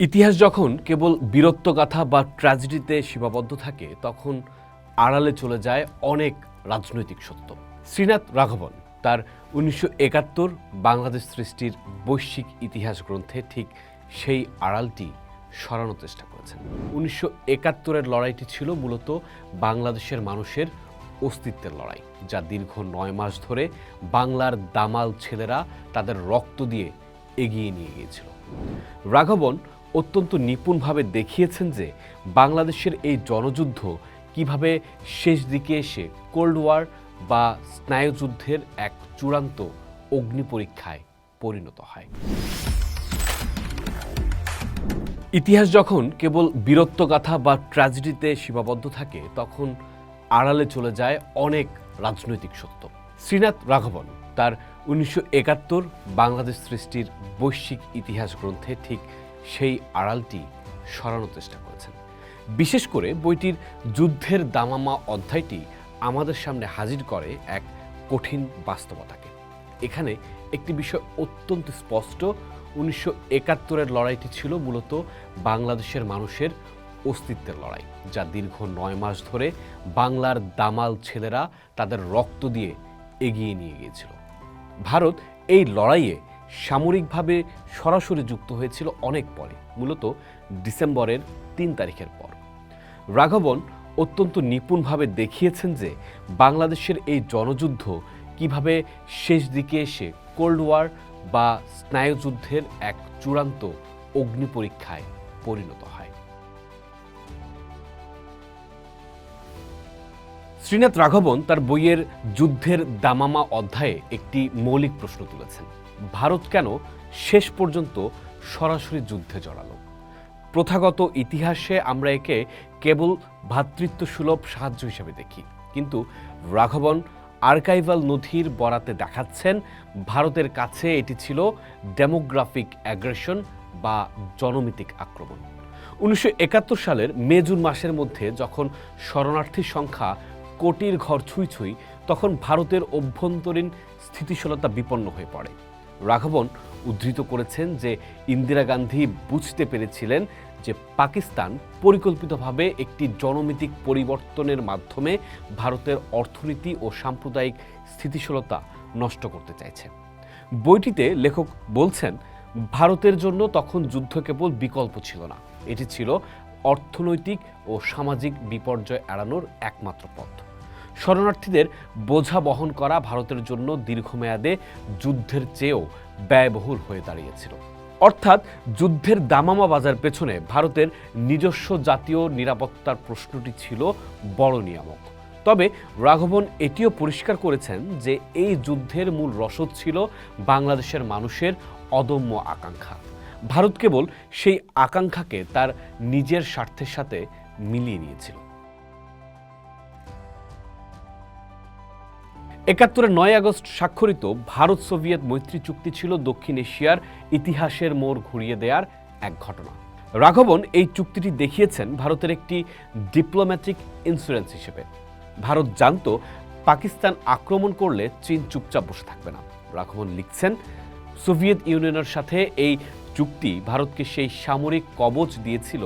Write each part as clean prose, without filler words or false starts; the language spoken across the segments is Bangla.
ইতিহাস যখন কেবল বীরত্বগাথা বা ট্র্যাজেডিতে সীমাবদ্ধ থাকে তখন আড়ালে চলে যায় অনেক রাজনৈতিক সত্য। শ্রীনাথ রাঘবন তার ১৯৭১ বাংলাদেশ সৃষ্টির বৈশ্বিক ইতিহাস গ্রন্থে ঠিক সেই আড়ালটি সরানোর চেষ্টা করেছেন। ১৯৭১-এর লড়াইটি ছিল মূলত বাংলাদেশের মানুষের অস্তিত্বের লড়াই, যা দীর্ঘ ৯ মাস ধরে বাংলার দামাল ছেলেরা তাদের রক্ত দিয়ে এগিয়ে নিয়ে গিয়েছিল। রাঘবন অত্যন্ত নিপুণভাবে দেখিয়েছেন যে বাংলাদেশের এই জনযুদ্ধ কিভাবে শেষ দিকে এসে কোল্ড ওয়ার বা স্নায়ুযুদ্ধের এক চূড়ান্ত অগ্নিপরীক্ষায় পরিণত হয়। ইতিহাস যখন কেবল বীরত্বগাথা বা ট্র্যাজেডিতে সীমাবদ্ধ থাকে তখন আড়ালে চলে যায় অনেক রাজনৈতিক সত্য। শ্রীনাথ রাঘবন তার ১৯৭১ বাংলাদেশ সৃষ্টির বৈশ্বিক ইতিহাস গ্রন্থে ঠিক সেই আড়ালটি সরানোর চেষ্টা করেছেন। বিশেষ করে বইটির যুদ্ধের দামামা অধ্যায়টি আমাদের সামনে হাজির করে এক কঠিন বাস্তবতাকে। এখানে একটি বিষয় অত্যন্ত স্পষ্ট, ১৯৭১-এর লড়াইটি ছিল মূলত বাংলাদেশের মানুষের অস্তিত্বের লড়াই, যা দীর্ঘ ৯ মাস ধরে বাংলার দামাল ছেলেরা তাদের রক্ত দিয়ে এগিয়ে নিয়ে গিয়েছিল। ভারত এই লড়াইয়ে সামরিকভাবে সরাসরি যুক্ত হয়েছিল অনেক পরে, মূলত ডিসেম্বরের ৩ তারিখের পর। রাঘবন অত্যন্ত নিপুণভাবে দেখিয়েছেন যে বাংলাদেশের এই জনযুদ্ধ কিভাবে শেষ দিকে এসে কোল্ড ওয়ার বা স্নায়ুযুদ্ধের এক চূড়ান্ত অগ্নিপরীক্ষায় পরিণত হয়। শ্রীনাথ রাঘবন তার বইয়ের যুদ্ধের দামামা অধ্যায়ে একটি মৌলিক প্রশ্ন তুলেছেন: ভারত কেন শেষ পর্যন্ত সরাসরি যুদ্ধে জড়ালো? প্রথাগত ইতিহাসে আমরা একে কেবল ভ্রাতৃত্বসুলভ সাহায্য হিসেবে দেখি, কিন্তু রাঘবন আর্কাইভাল নথির বরাতে দেখাচ্ছেন ভারতের কাছে এটি ছিল ডেমোগ্রাফিক অ্যাগ্রেশন বা জনমিতিক আক্রমণ। ১৯৭১ সালের মে জুন মাসের মধ্যে যখন শরণার্থীর সংখ্যা কোটির ঘর ছুঁই ছুঁই, তখন ভারতের অভ্যন্তরীণ স্থিতিশীলতা বিপন্ন হয়ে পড়ে। রাঘবন উদ্ধৃত করেছেন যে ইন্দিরা গান্ধী বুঝতে পেরেছিলেন যে পাকিস্তান পরিকল্পিতভাবে একটি জনমিতিক পরিবর্তনের মাধ্যমে ভারতের অর্থনীতি ও সাম্প্রদায়িক স্থিতিশীলতা নষ্ট করতে চাইছে। বইটিতে লেখক বলছেন, ভারতের জন্য তখন যুদ্ধ কেবল বিকল্প ছিল না, এটি ছিল অর্থনৈতিক ও সামাজিক বিপর্যয় এড়ানোর একমাত্র পথ। শরণার্থীদের বোঝা বহন করা ভারতের জন্য দীর্ঘমেয়াদে যুদ্ধের চেয়েও ব্যয়বহুল হয়ে দাঁড়িয়েছিল। অর্থাৎ যুদ্ধের দামামা বাজার পেছনে ভারতের নিজস্ব জাতীয় নিরাপত্তার প্রশ্নটি ছিল বড় নিয়ামক। তবে রাঘবন এটিও পরিষ্কার করেছেন যে এই যুদ্ধের মূল রসদ ছিল বাংলাদেশের মানুষের অদম্য আকাঙ্ক্ষা। ভারত কেবল সেই আকাঙ্ক্ষাকে তার নিজের স্বার্থের সাথে মিলিয়ে নিয়েছিল। ৭১-এর ৯ আগস্ট স্বাক্ষরিত ভারত সোভিয়েত মৈত্রী চুক্তি ছিল দক্ষিণ এশিয়ার ইতিহাসের মোড় ঘুরিয়ে দেওয়ার এক ঘটনা। রাঘবন এই চুক্তিটি দেখিয়েছেন ভারতের একটি ডিপ্লোম্যাটিক ইন্স্যুরেন্স হিসেবে। ভারত জানত পাকিস্তান আক্রমণ করলে চীন চুপচাপ বসে থাকবে না। রাঘবন লিখছেন, সোভিয়েত ইউনিয়নের সাথে এই চুক্তি ভারতকে সেই সামরিক কবচ দিয়েছিল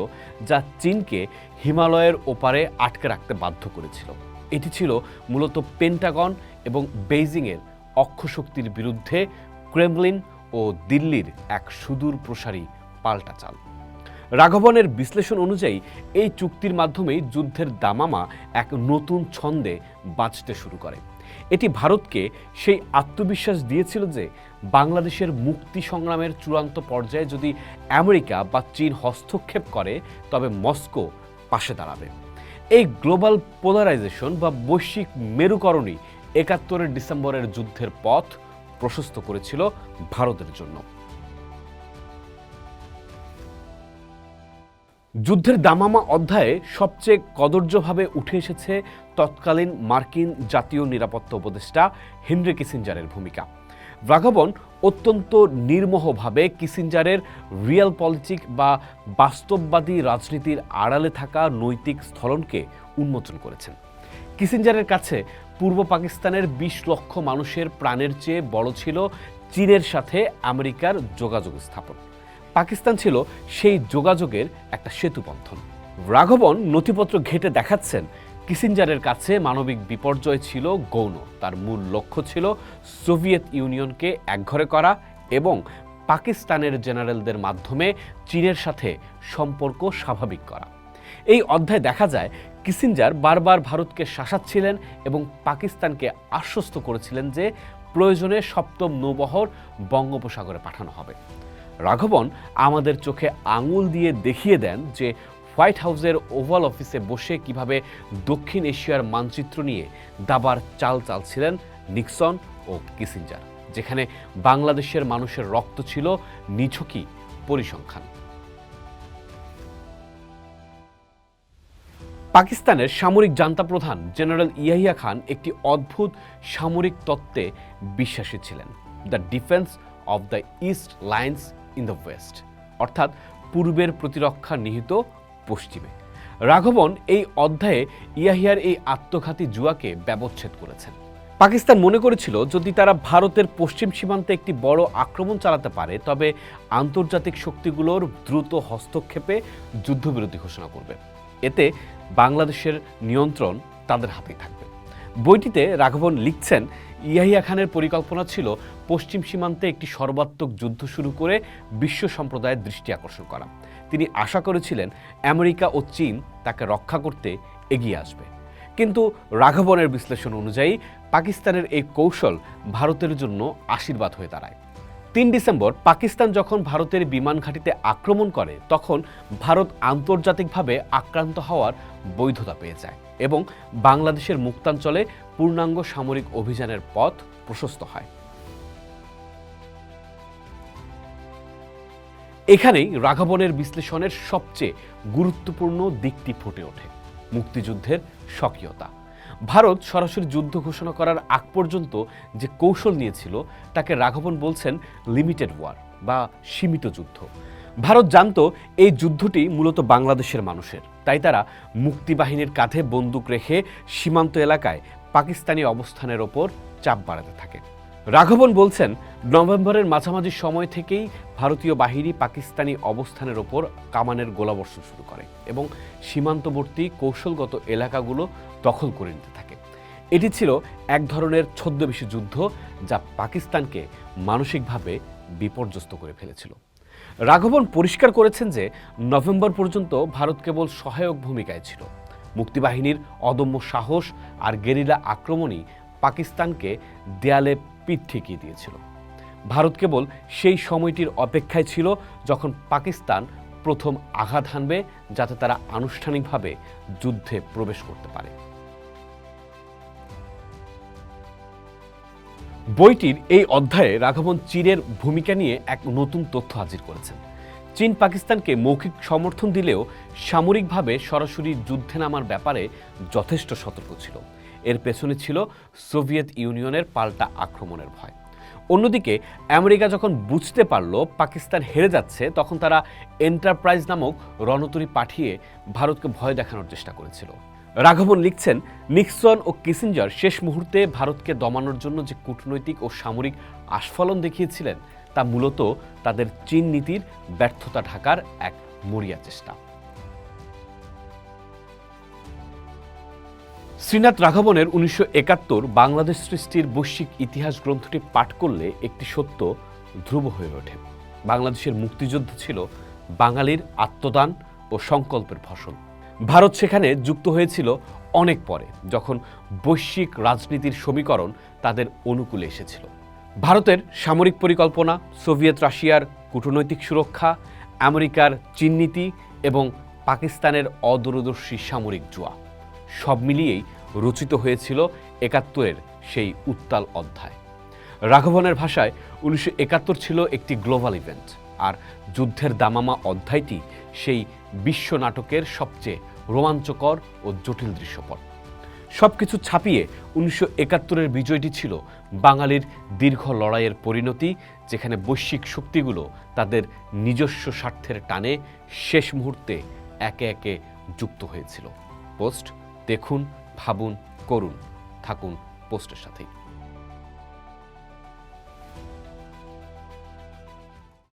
যা চীনকে হিমালয়ের ওপারে আটকে রাখতে বাধ্য করেছিল। এটি ছিল মূলত পেন্টাগন এবং বেইজিংয়ের অক্ষশক্তির বিরুদ্ধে ক্রেমলিন ও দিল্লির এক সুদূর প্রসারী পাল্টা চাল। রাঘবনের বিশ্লেষণ অনুযায়ী এই চুক্তির মাধ্যমেই যুদ্ধের দামামা এক নতুন ছন্দে বাঁচতে শুরু করে। এটি ভারতকে সেই আত্মবিশ্বাস দিয়েছিল যে বাংলাদেশের মুক্তি সংগ্রামের চূড়ান্ত পর্যায়ে যদি আমেরিকা বা চীন হস্তক্ষেপ করে তবে মস্কো পাশে দাঁড়াবে। এই গ্লোবাল পোলারাইজেশন বা বৈশ্বিক মেরুকরণই ৭১-এর ডিসেম্বরের যুদ্ধের পথ প্রশস্ত করেছিল ভারতের জন্য। যুদ্ধের দামামা অধ্যায়ে সবচেয়ে কদর্যভাবে উঠে এসেছে তৎকালীন মার্কিন জাতীয় নিরাপত্তা উপদেষ্টা হেনরি কিসিঞ্জারের ভূমিকা। রাঘবন অত্যন্ত নির্মোহভাবে কিসিঞ্জারের রিয়েল পলিটিক বা বাস্তববাদী রাজনীতির আড়ালে থাকা নৈতিক স্থলনকে উন্মোচন করেছেন। কিসিঞ্জারের কাছে পূর্ব পাকিস্তানের ২০ লক্ষ মানুষের প্রাণের চেয়ে বড় ছিল চীনের সাথে আমেরিকার যোগাযোগ স্থাপন। পাকিস্তান ছিল সেই যোগাযোগের একটা সেতুবন্ধন। রাঘবন নথিপত্র ঘেঁটে দেখাচ্ছেন কিসিঞ্জারের কাছে মানবিক বিপর্যয় ছিল গৌণ, তার মূল লক্ষ্য ছিল সোভিয়েত ইউনিয়নকে একঘরে করা এবং পাকিস্তানের জেনারেলদের মাধ্যমে চীনের সাথে সম্পর্ক স্বাভাবিক করা। এই অধ্যায়ে দেখা যায় কিসিঞ্জার বারবার ভারতকে শাসাচ্ছিলেন এবং পাকিস্তানকে আশ্বস্ত করেছিলেন যে প্রয়োজনে সপ্তম নৌবহর বঙ্গোপসাগরে পাঠানো হবে। রাঘবন আমাদের চোখে আঙুল দিয়ে দেখিয়ে দেন যে হোয়াইট হাউসের ওভাল অফিসে বসে কিভাবে দক্ষিণ এশিয়ার মানচিত্র নিয়ে দাবার চাল চালছিলেন নিক্সন ও কিসিঞ্জার, যেখানে বাংলাদেশের মানুষের রক্ত ছিল নিছকই পরিসংখ্যান। পাকিস্তানের সামরিক জান্তা প্রধান জেনারেল ইয়াহিয়া খান একটি অদ্ভুত সামরিক তত্ত্বে বিশ্বাসী ছিলেন, the defence of the east lines in the west, অর্থাৎ পূর্বের প্রতিরক্ষা নিহিত পশ্চিমে। রাঘবন এই অধ্যায়ে ইয়াহিয়ার এই আত্মঘাতী জুয়াকে ব্যবচ্ছেদ করেছেন। পাকিস্তান মনে করেছিল যদি তারা ভারতের পশ্চিম সীমান্তে একটি বড় আক্রমণ চালাতে পারে তবে আন্তর্জাতিক শক্তিগুলোর দ্রুত হস্তক্ষেপে যুদ্ধবিরতি ঘোষণা করবে, এতে বাংলাদেশের নিয়ন্ত্রণ তাদের হাতেই থাকবে। বইটিতে রাঘবন লিখছেন, ইয়াহিয়া খানের পরিকল্পনা ছিল পশ্চিম সীমান্তে একটি সর্বাত্মক যুদ্ধ শুরু করে বিশ্ব সম্প্রদায়ের দৃষ্টি আকর্ষণ করা। তিনি আশা করেছিলেন আমেরিকা ও চীন তাকে রক্ষা করতে এগিয়ে আসবে। কিন্তু রাঘবনের বিশ্লেষণ অনুযায়ী পাকিস্তানের এই কৌশল ভারতের জন্য আশীর্বাদ হয়ে দাঁড়ায়। 3 ডিসেম্বর পাকিস্তান যখন ভারতের বিমান ঘাঁটিতে আক্রমণ করে তখন ভারত আন্তর্জাতিকভাবে আক্রান্ত হওয়ার বৈধতা পেয়ে যায় এবং বাংলাদেশের মুক্তাঞ্চলে পূর্ণাঙ্গ সামরিক অভিযানের পথ প্রশস্ত হয়। এখানেই রাঘবনের বিশ্লেষণের সবচেয়ে গুরুত্বপূর্ণ দিকটি ফুটে ওঠে, মুক্তিযুদ্ধের স্বকীয়তা। ভারত সরাসরি যুদ্ধ ঘোষণা করার আগ পর্যন্ত যে কৌশল নিয়েছিল তাকে রাঘবন বলছেন লিমিটেড ওয়ার বা সীমিত যুদ্ধ। ভারত জানত এই যুদ্ধটি মূলত বাংলাদেশের মানুষের, তাই তারা মুক্তিবাহিনীর কাঁধে বন্দুক রেখে সীমান্ত এলাকায় পাকিস্তানি অবস্থানের ওপর চাপ বাড়াতে থাকে। রাঘবন বলছেন, নভেম্বরের মাঝামাঝি সময় থেকেই ভারতীয় বাহিনী পাকিস্তানি অবস্থানের ওপর কামানের গোলাবর্ষণ শুরু করে এবং সীমান্তবর্তী কৌশলগত এলাকাগুলো দখল করে নিতে থাকে। এটি ছিল এক ধরনের ছদ্মবেশী যুদ্ধ যা পাকিস্তানকে মানসিকভাবে বিপর্যস্ত করে ফেলেছিল। রাঘবন পরিষ্কার করেছেন যে নভেম্বর পর্যন্ত ভারত কেবল সহায়ক ভূমিকায় ছিল। মুক্তিবাহিনীর অদম্য সাহস আর গেরিলা আক্রমণই পাকিস্তানকে দেয়ালে পিঠ ঠেকিয়ে দিয়েছিল। ভারত কেবল সেই সময়টির অপেক্ষায় ছিল যখন পাকিস্তান প্রথম আঘাত হানবে, যাতে তারা আনুষ্ঠানিকভাবে যুদ্ধে প্রবেশ করতে পারে। বইটির এই অধ্যায়ে রাঘবন চীনের ভূমিকা নিয়ে এক নতুন তথ্য হাজির করেছেন। চীন পাকিস্তানকে মৌখিক সমর্থন দিলেও সামরিকভাবে সরাসরি যুদ্ধে নামার ব্যাপারে যথেষ্ট সতর্ক ছিল। এর পেছনে ছিল সোভিয়েত ইউনিয়নের পাল্টা আক্রমণের ভয়। অন্যদিকে আমেরিকা যখন বুঝতে পারল পাকিস্তান হেরে যাচ্ছে, তখন তারা এন্টারপ্রাইজ নামক রণতরী পাঠিয়ে ভারতকে ভয় দেখানোর চেষ্টা করেছিল। রাঘবন লিখছেন, নিক্সন ও কিসিঞ্জার শেষ মুহূর্তে ভারতকে দমানোর জন্য যে কূটনৈতিক ও সামরিক আস্ফালন দেখিয়েছিলেন তা মূলত তাদের চীন নীতির ব্যর্থতা ঢাকার এক মরিয়া চেষ্টা। শ্রীনাথ রাঘবনের 1971 বাংলাদেশ সৃষ্টির বৈশ্বিক ইতিহাস গ্রন্থটি পাঠ করলে একটি সত্য ধ্রুব হয়ে ওঠে। বাংলাদেশের মুক্তিযুদ্ধ ছিল বাঙালির আত্মদান ও সংকল্পের ফসল। ভারত সেখানে যুক্ত হয়েছিল অনেক পরে, যখন বৈশ্বিক রাজনীতির সমীকরণ তাদের অনুকূলে এসেছিল। ভারতের সামরিক পরিকল্পনা, সোভিয়েত রাশিয়ার কূটনৈতিক সুরক্ষা, আমেরিকার চীন নীতি এবং পাকিস্তানের অদূরদর্শী সামরিক জুয়া সব মিলিয়েই রচিত হয়েছিল 71-এর সেই উত্তাল অধ্যায়। রাঘবনের ভাষায় 1971 ছিল একটি গ্লোবাল ইভেন্ট, আর যুদ্ধের দামামা অধ্যায়টি সেই বিশ্ব নাটকের সবচেয়ে রোমাঞ্চকর ও জটিল দৃশ্যপট। সবকিছু ছাপিয়ে 1971-এর বিজয়টি ছিল বাঙালির দীর্ঘ লড়াইয়ের পরিণতি, যেখানে বৈশ্বিক শক্তিগুলো তাদের নিজস্ব স্বার্থের টানে শেষ মুহূর্তে একে একে যুক্ত হয়েছিল। পোস্ট দেখুন, ভাবুন, করুন, থাকুন পোস্টের সাথেই।